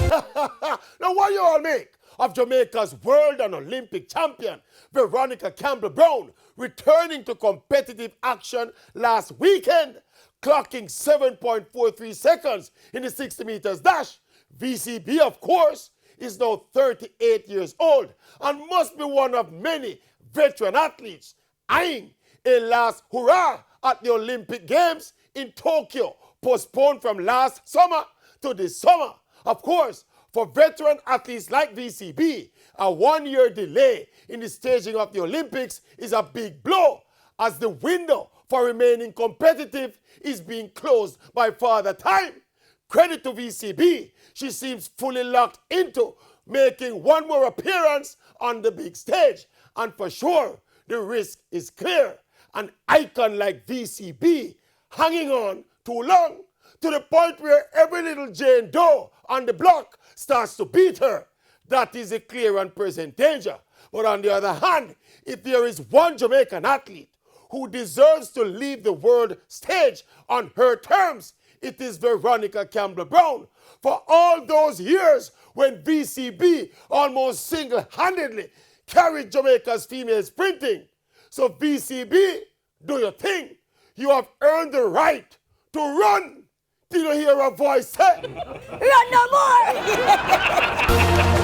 Now, what you all make of Jamaica's world and Olympic champion, Veronica Campbell Brown, returning to competitive action last weekend, clocking 7.43 seconds in the 60 meters dash? VCB, of course, is now 38 years old and must be one of many veteran athletes eyeing a last hurrah at the Olympic Games in Tokyo, postponed from last summer to this summer. Of course, for veteran athletes like VCB, a one-year delay in the staging of the Olympics is a big blow, as the window for remaining competitive is being closed by Father Time. Credit to VCB, she seems fully locked into making one more appearance on the big stage. And for sure, the risk is clear. An icon like VCB hanging on too long, to the point where every little Jane Doe on the block starts to beat her. That is a clear and present danger. But on the other hand, if there is one Jamaican athlete who deserves to leave the world stage on her terms, it is Veronica Campbell Brown. For all those years when VCB almost single-handedly carried Jamaica's female sprinting. So VCB, do your thing. You have earned the right to run. Did you hear a voice say? Run no more!